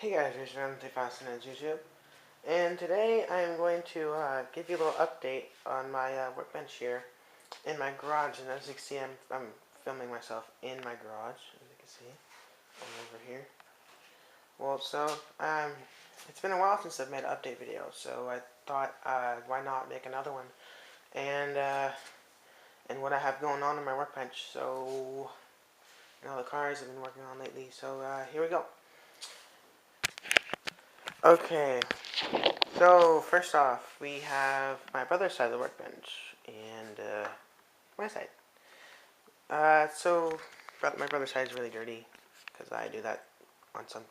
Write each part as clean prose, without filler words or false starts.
Hey guys, it's Jonathan Fasten on YouTube, and today I am going to give you a little update on my workbench here in my garage. And as you can see, I'm filming myself in my garage. As you can see, I'm over here. Well, it's been a while since I've made an update video, so I thought, why not make another one? And what I have going on in my workbench. So, the cars I've been working on lately. So here we go. Okay. So, first off, we have my brother's side of the workbench, and my side. My brother's side is really dirty, because I do that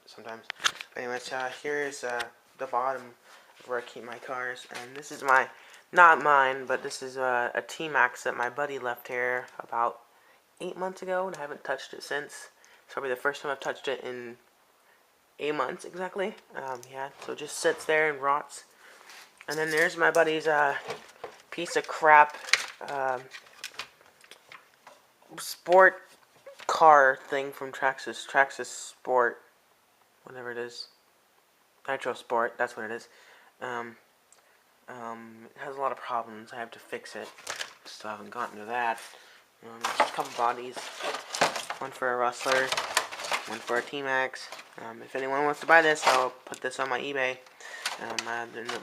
sometimes. But anyways, here's the bottom of where I keep my cars, and this is not mine, but this is a T-Max that my buddy left here about 8 months ago, and I haven't touched it since. It's probably the first time I've touched it in 8 months exactly. Yeah, so it just sits there and rots. And then there's my buddy's piece of crap sport car thing from Traxxas Sport, whatever it is. Nitro Sport, that's what it is. It has a lot of problems. I have to fix it. Still haven't gotten to that. Just a couple bodies. One for a Rustler, one for a T-Max. If anyone wants to buy this, I'll put this on my eBay.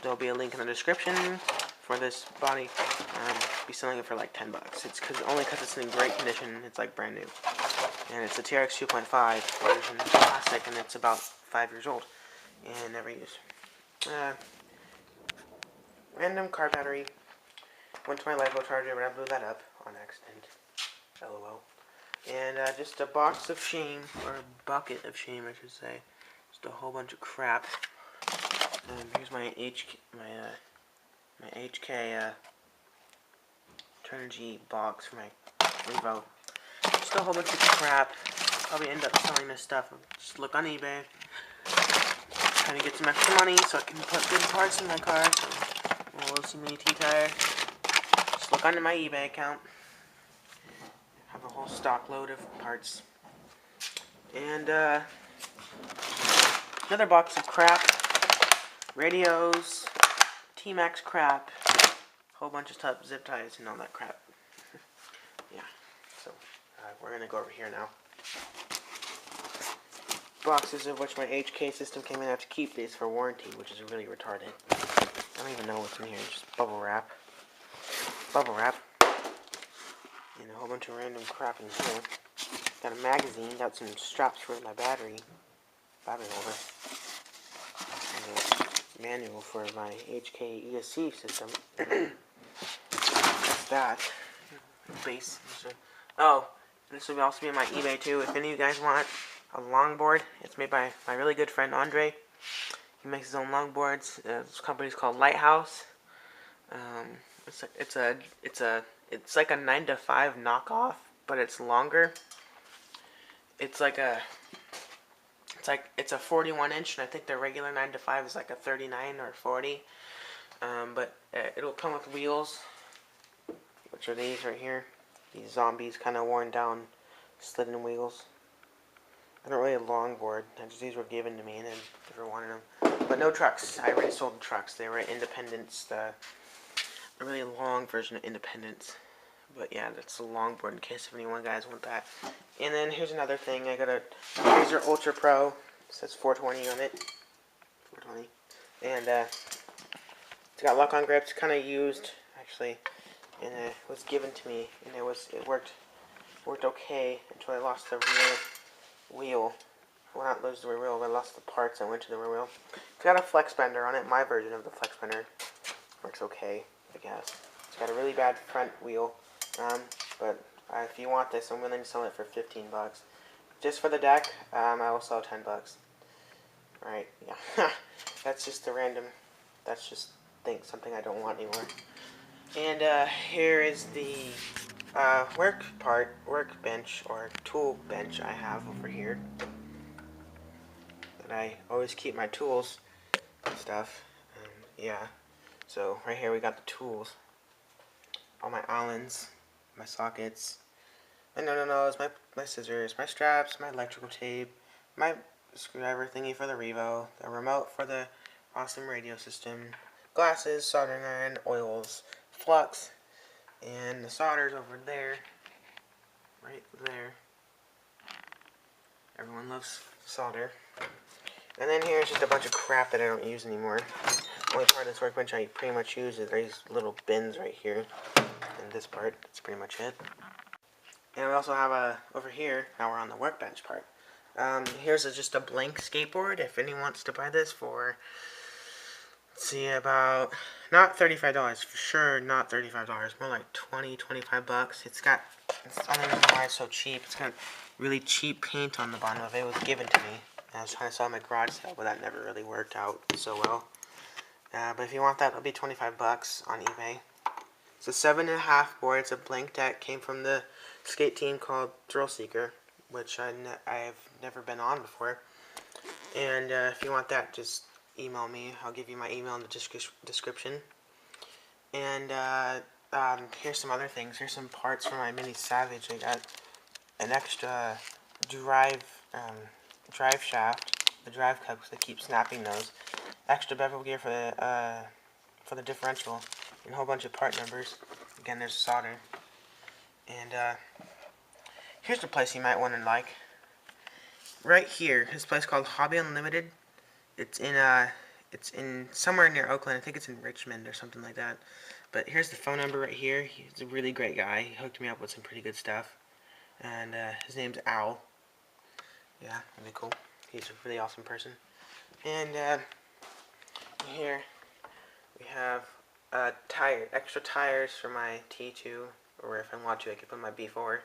There'll be a link in the description for this body. Be selling it for like $10. It's only because it's in great condition. It's like brand new, and it's a TRX 2.5 version plastic, and it's about 5 years old and never used. Random car battery. Went to my LiPo charger, but I blew that up on accident. LOL. And just a box of shame, or a bucket of shame, I should say. Just a whole bunch of crap. Here's my HK Turnigy box for my Revo. Just a whole bunch of crap. Probably end up selling this stuff. Just look on eBay. Trying to get some extra money so I can put good parts in my car. So, a LC Mini T-Tire. Just look onto my eBay account. Have a whole stock load of parts. And another box of crap. Radios. T-Max crap. Whole bunch of zip ties and all that crap. Yeah. So, we're gonna go over here now. Boxes of which my HK system came in. I have to keep these for warranty, which is really retarded. I don't even know what's in here. Just bubble wrap. Bubble wrap. And a whole bunch of random crap in here. Got a magazine. Got some straps for my battery holder. And a manual for my HK ESC system. That's that. Base. Oh, this will also be on my eBay too. If any of you guys want a longboard, it's made by my really good friend Andre. He makes his own longboards. This company's called Lighthouse. It's like a 9-to-5 knockoff, but it's longer. It's a 41 inch, and I think the regular 9-to-5 is like a 39 or 40. But it'll come with wheels, which are these right here. These zombies, kind of worn down, slidden wheels. I don't really a longboard. These were given to me, and I never wanted them. But no trucks. I already sold the trucks. They were Independence, a really long version of Independence. But yeah, that's a longboard in case if anyone guys want that. And then here's another thing. I got a Razor Ultra Pro. It says 420 on it. 420. And it's got lock-on grips. Kind of used actually, and it was given to me, and it worked okay until I lost the rear wheel. Well, not lose the rear wheel, but I lost the parts and went to the rear wheel. It's got a flex bender on it. My version of the flex bender works okay, I guess. It's got a really bad front wheel, but if you want this, I'm willing to sell it for $15. Just for the deck, I will sell $10. Alright, yeah. That's just a random. That's just something I don't want anymore. And here is the workbench or tool bench I have over here. And I always keep my tools and stuff. Yeah. So right here we got the tools. All my Allens, my sockets. And no, it's my scissors, my straps, my electrical tape, my screwdriver thingy for the Revo, the remote for the awesome radio system, glasses, soldering iron, oils, flux, and the solder's over there, right there. Everyone loves solder. And then here's just a bunch of crap that I don't use anymore. The only part of this workbench I pretty much use is these little bins right here. And this part, that's pretty much it. And we also have over here, now we're on the workbench part. Here's just a blank skateboard, if anyone wants to buy this for, let's see, about, not $35, for sure not $35, more like 20, 25 bucks. It's got, it's the only reason why it's so cheap, it's got really cheap paint on the bottom of it. It was given to me. I was trying to sell my garage sale, but that never really worked out so well. But if you want that, it'll be 25 bucks on eBay. It's a 7.5 board. It's a blank deck. Came from the skate team called Thrill Seeker, which I've never been on before. And if you want that, just email me. I'll give you my email in the description. And here's some other things. Here's some parts for my Mini Savage. I got an extra drive shaft, the drive cup, because I keep snapping those. Extra bevel gear for the differential, and a whole bunch of part numbers. Again, there's solder. And here's the place you might want to like. Right here, this place called Hobby Unlimited. It's in somewhere near Oakland. I think it's in Richmond or something like that. But here's the phone number right here. He's a really great guy. He hooked me up with some pretty good stuff. And his name's Al. Yeah, really cool. He's a really awesome person. And here we have extra tires for my T2, or if I want to, I can put my B4.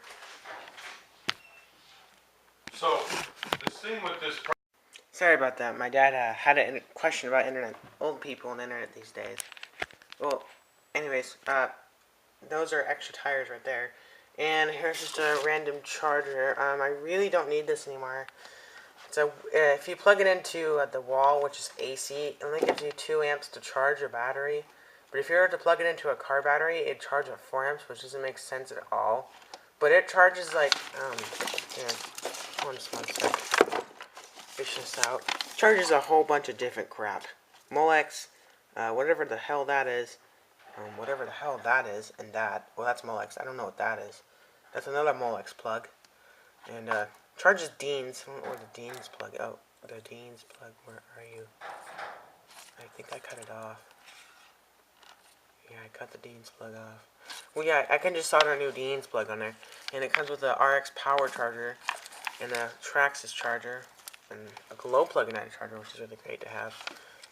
So, the thing with this... Sorry about that. My dad had a question about internet. Old people on the internet these days. Well, anyways, those are extra tires right there. And here's just a random charger. I really don't need this anymore. So if you plug it into the wall, which is AC, it only gives you 2 amps to charge your battery. But if you were to plug it into a car battery, it charges at 4 amps, which doesn't make sense at all. But it charges like, here, just one sec. Fish this out. Charges a whole bunch of different crap. Molex, whatever the hell that is. And that. Well, that's Molex. I don't know what that is. That's another Molex plug. And charges Dean's. I don't know where the Dean's plug. Oh, the Dean's plug. Where are you? I think I cut it off. Yeah, I cut the Dean's plug off. Well, yeah, I can just solder a new Dean's plug on there. And it comes with a RX power charger and a Traxxas charger and a glow plug and charger, which is really great to have.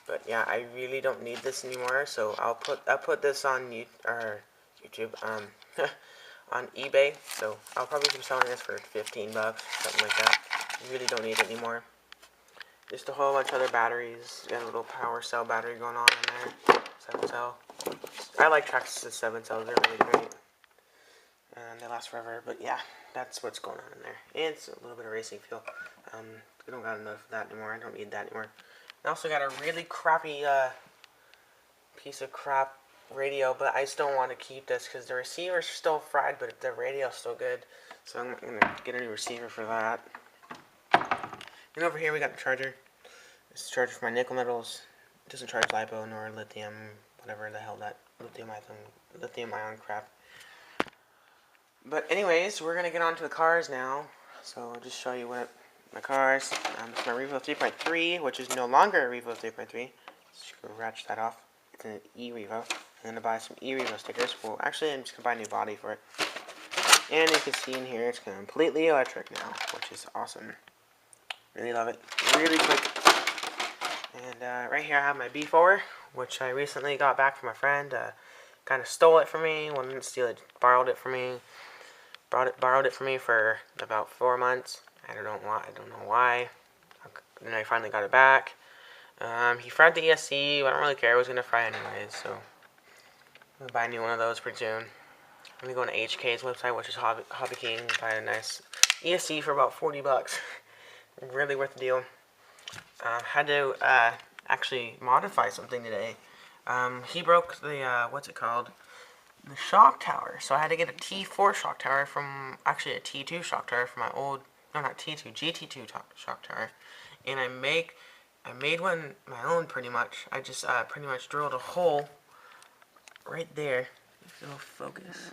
But yeah, I really don't need this anymore, so I'll put this on YouTube, on eBay. So I'll probably be selling this for 15 bucks, something like that. I really don't need it anymore. Just a whole bunch of other batteries. Got a little power cell battery going on in there. 7 cell. I like Traxxas 7 cells. They're really great. And they last forever. But yeah, that's what's going on in there. And it's a little bit of racing fuel. We don't got enough of that anymore. I don't need that anymore. I also got a really crappy piece of crap radio, but I still want to keep this because the receiver's still fried, but the radio's still good. So I'm going to get a new receiver for that. And over here we got the charger. It's a charger for my nickel metals. It doesn't charge LiPo nor lithium, whatever the hell that lithium ion crap. But anyways, we're going to get on to the cars now. So I'll just show you what my cars. It's my Revo 3.3, which is no longer a Revo 3.3. Just go ratchet that off. It's an e-Revo. I'm going to buy some e-Revo stickers. Well, actually, I'm just going to buy a new body for it. And you can see in here, it's completely electric now, which is awesome. Really love it. Really quick. And right here I have my B4, which I recently got back from a friend. Kind of stole it from me. Well, didn't steal it. Borrowed it from me. Borrowed it from me for about 4 months. I don't know why. And then I finally got it back. He fried the ESC, but I don't really care. I was going to fry anyways, so I'm going to buy a new one of those pretty soon. I'm going to go on HK's website, which is Hobby King, and buy a nice ESC for about 40 bucks. Really worth the deal. Had to actually modify something today. He broke the, what's it called? The shock tower. So I had to get a T4 shock tower from, actually a T2 shock tower from my old, no, not T2, GT2 shock tower. and I made one my own pretty much. I just pretty much drilled a hole right there. If it'll focus.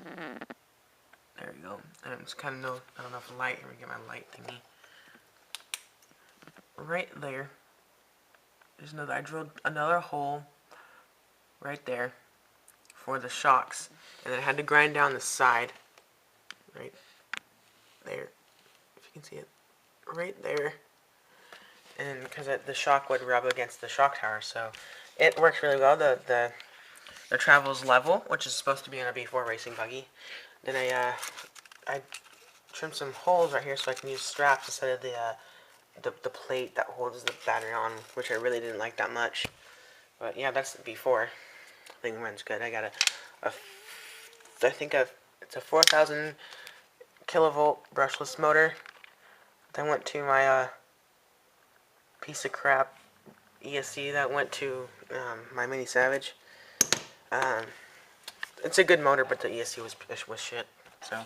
There you go. It's kind of not enough light. Let me get my light thingy. Right there. There's another. I drilled another hole right there for the shocks, and then I had to grind down the side. Right there, if you can see it, right there. And because the shock would rub against the shock tower, so it works really well. The travel's level, which is supposed to be on a B4 racing buggy. Then I trimmed some holes right here so I can use straps instead of the plate that holds the battery on, which I really didn't like that much. But yeah, that's the B4. Thing runs good. I got it's a 4,000 kilovolt brushless motor. Then went to my piece of crap ESC that went to my Mini Savage. It's a good motor, but the ESC was shit. So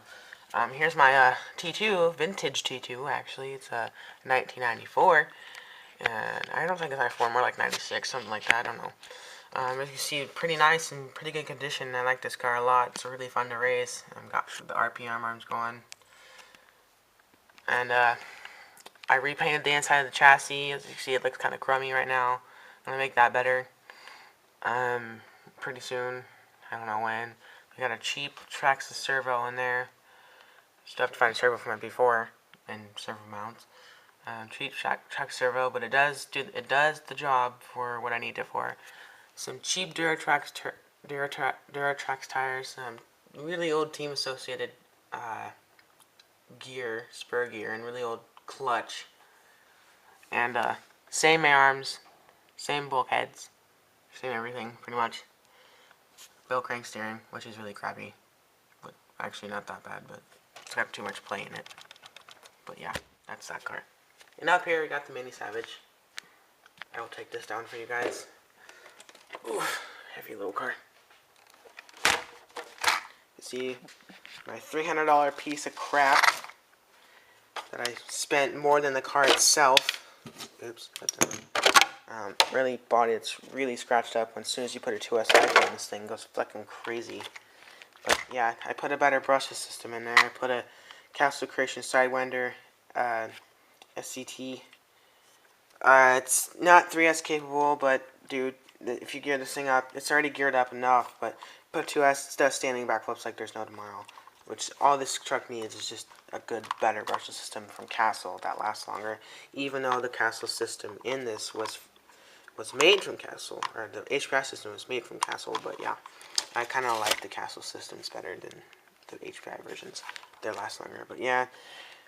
here's my T2, vintage T2 actually. It's a 1994, and I don't think it's 94, more like 96, something like that. I don't know. As you can see, pretty nice and pretty good condition. I like this car a lot. It's really fun to race. I've got the RPM arms going. And I repainted the inside of the chassis. As you can see, it looks kind of crummy right now. I'm going to make that better pretty soon. I don't know when. I got a cheap Traxxas servo in there. Still have to find a servo for my B4 and servo mounts. Cheap Traxxas servo, but it does the job for what I need it for. Some cheap Duratrax tires, really old Team Associated gear, spur gear, and really old clutch. And same arms, same bulkheads, same everything, pretty much. Bell crank steering, which is really crappy, but actually not that bad, but it's got too much play in it. But yeah, that's that car. And up here we got the Mini Savage. I will take this down for you guys. Ooh, heavy little car. You see my $300 piece of crap that I spent more than the car itself. Oops. Really body, it's really scratched up. As soon as you put a 2S on this thing, it goes fucking crazy. But yeah, I put a better brushless system in there. I put a Castle Creation Sidewinder SCT. It's not 3S capable, but dude, if you gear this thing up, it's already geared up enough, but put 2S, it does standing backflips like there's no tomorrow. Which all this truck needs is just a good, better brushless system from Castle that lasts longer. Even though the Castle system in this was made from Castle, or the HPI system was made from Castle, but yeah, I kind of like the Castle systems better than the HPI versions. They last longer, but yeah.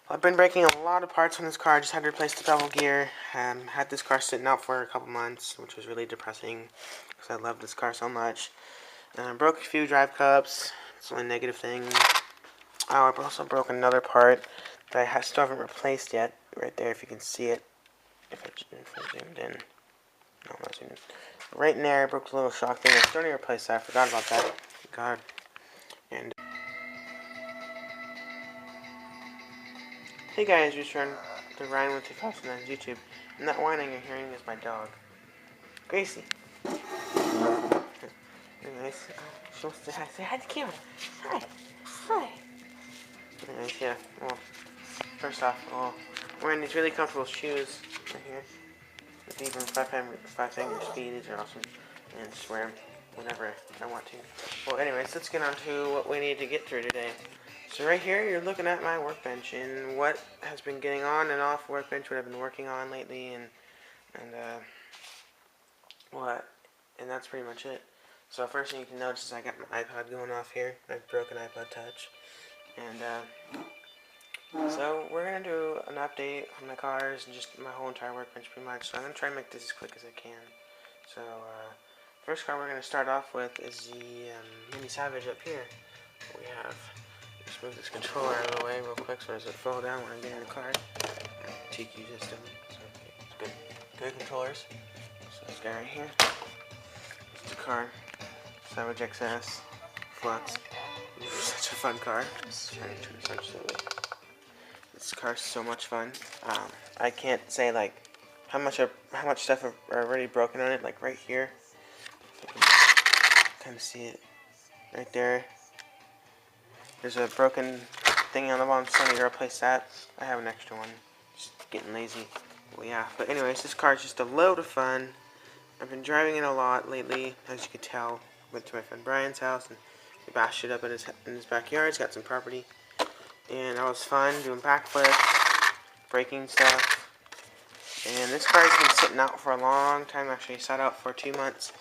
I've been breaking a lot of parts on this car. I just had to replace the bevel gear. Had this car sitting out for a couple months, which was really depressing because I love this car so much. Broke a few drive cups. It's the only negative thing. Oh, I also broke another part that I still haven't replaced yet. Right there, if you can see it. If I zoomed in. No, I'm not zoomed in. Right in there, I broke the little shock thing. I still need to replace that. I forgot about that. God. And hey guys, return to Ryan with 2009's YouTube. And that whining you're hearing is my dog, Gracie. Anyways, she wants to say hi to the camera. Hi. Hi. Anyways, yeah. Well, first off, wearing these really comfortable shoes right here. With even 5-finger speed, these are awesome. And just wear them whenever I want to. Well, anyways, let's get on to what we need to get through today. So right here, you're looking at my workbench and what has been getting on and off workbench, what I've been working on lately, and that's pretty much it. So first thing you can notice is I got my iPod going off here. I've broken iPod Touch, and so we're gonna do an update on my cars and just my whole entire workbench pretty much. So I'm gonna try and make this as quick as I can. So first car we're gonna start off with is the Mini Savage up here. We have. Just move this controller out of the way real quick so it doesn't fall down when I get in the car. TQ system. So it's good. Good controllers. So this guy right here. It's the car. Savage XS. Flux. This is such a fun car. Just trying to turn this on slowly. This car's so much fun. I can't say like how much stuff are already broken on it. Like right here, kind of see it right there. There's a broken thing on the bottom, so I need to replace that. I have an extra one. Just getting lazy. Well, yeah. But anyways, this car is just a load of fun. I've been driving it a lot lately, as you could tell. Went to my friend Brian's house and we bashed it up in his backyard. He's got some property, and that was fun doing backflips, breaking stuff. And this car has been sitting out for a long time. Actually, it sat out for 2 months.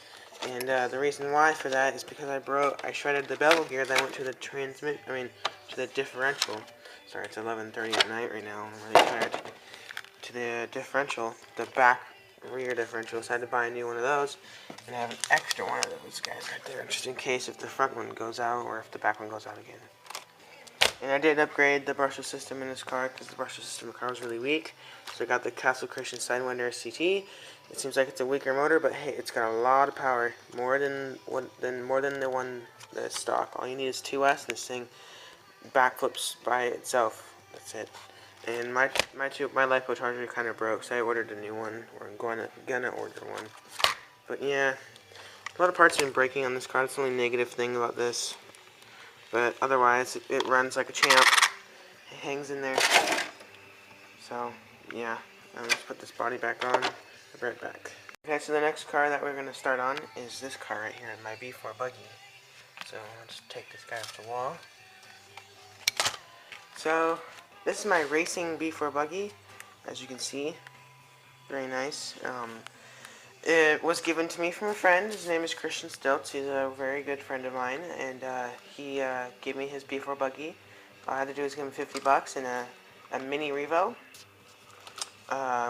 And the reason why for that is because I shredded the bevel gear that went to the to the differential. Sorry, it's 11:30 at night right now. I'm really tired. To the differential, the back rear differential. So I had to buy a new one of those, and I have an extra one of those guys right there, just in case if the front one goes out or if the back one goes out again. And I did upgrade the brushless system in this car because the brushless system in the car was really weak. So I got the Castle Christian Sidewinder CT. It seems like it's a weaker motor, but hey, it's got a lot of power, more than the one that's stock. All you need is 2S, and this thing backflips by itself. That's it. And my LiPo charger kind of broke, so I ordered a new one, or I'm gonna order one. But yeah, a lot of parts have been breaking on this car. That's the only negative thing about this. But otherwise, it runs like a champ. It hangs in there. So yeah, let's put this body back on. I'll be right back. Okay, so the next car that we're going to start on is this car right here, my B4 Buggy. So let's take this guy off the wall. So this is my racing B4 Buggy, as you can see. Very nice. It was given to me from a friend. His name is Christian Stiltz. He's a very good friend of mine, and he gave me his B4 Buggy. All I had to do was give him $50 and a mini Revo.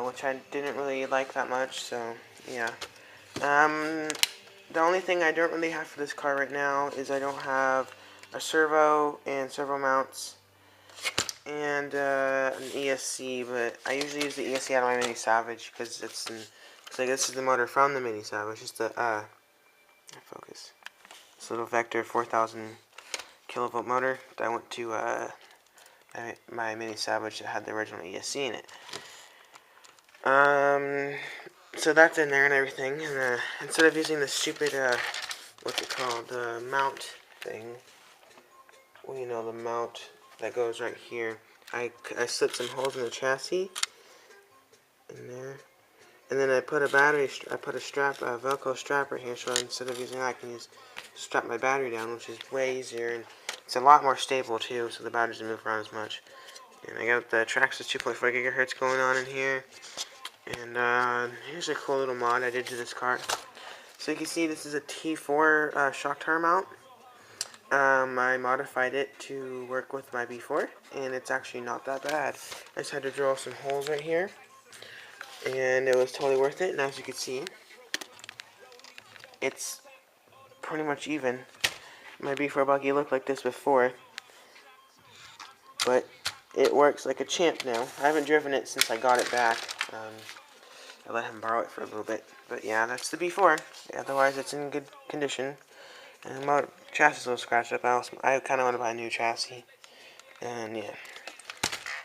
Which I didn't really like that much, so yeah. The only thing I don't really have for this car right now is I don't have a servo and servo mounts and an ESC, but I usually use the ESC out of my Mini Savage because this is the motor from the Mini Savage. Just the focus. This little Vector 4000 kilovolt motor that I went to my Mini Savage that had the original ESC in it. So that's in there and everything, and instead of using the stupid, what's it called, the mount thing, well, you know, the mount that goes right here, I slipped some holes in the chassis, in there, and then I put a Velcro strap right here, so instead of using that, I can strap my battery down, which is way easier, and it's a lot more stable, too, so the battery doesn't move around as much. And I got the Traxxas 2.4 gigahertz going on in here. And here's a cool little mod I did to this car. So you can see this is a T4 shock tower mount. I modified it to work with my B4, and it's actually not that bad. I just had to drill some holes right here, and it was totally worth it. And as you can see, it's pretty much even. My B4 Buggy looked like this before, but it works like a champ now. I haven't driven it since I got it back. I let him borrow it for a little bit. But yeah, that's the B4. Otherwise, it's in good condition. And the chassis is a little scratched up. I kind of want to buy a new chassis. And yeah.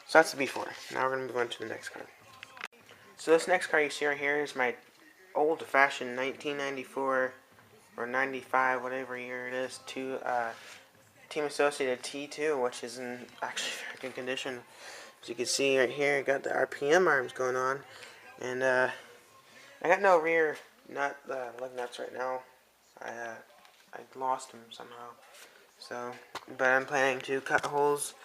So that's the B4. Now we're going to move on to the next car. So this next car you see right here is my old-fashioned 1994 or 95, whatever year it is, Team Associated T2, which is in actually very good condition. As you can see right here, I got the RPM arms going on. And I got no rear lug nuts right now. I lost them somehow. So, but I'm planning to cut holes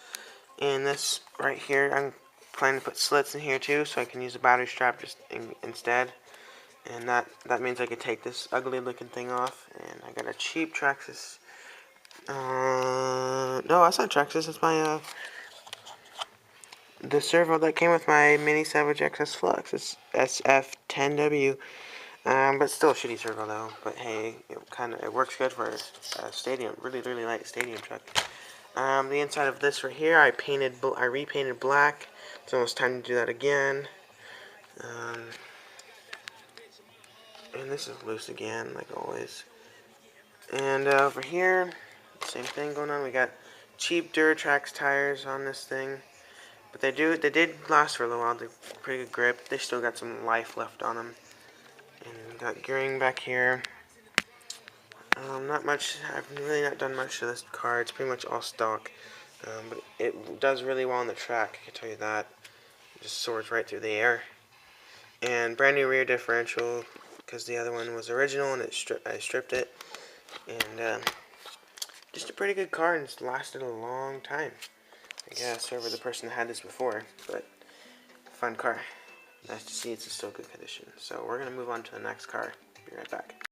in this right here. I'm planning to put slits in here too, so I can use a battery strap instead. And that means I could take this ugly looking thing off. And I got a cheap Traxxas. No, that's not Traxxas. It's my the servo that came with my Mini Savage XS Flux. It's SF10W. But still a shitty servo though. But hey, it works good for a stadium, really light stadium truck. The inside of this right here, I repainted black. It's almost time to do that again. And this is loose again, like always. And over here, same thing going on. We got cheap Duratrax tires on this thing. But they did last for a little while. They pretty good grip. They still got some life left on them. And we got gearing back here. Not much. I've really not done much to this car. It's pretty much all stock. But it does really well on the track, I can tell you that. It just soars right through the air. And brand new rear differential, because the other one was original and I stripped it. And just a pretty good car, and it's lasted a long time. I guess over the person that had this before, but fun car. Nice to see it's in still good condition. So we're gonna move on to the next car. Be right back.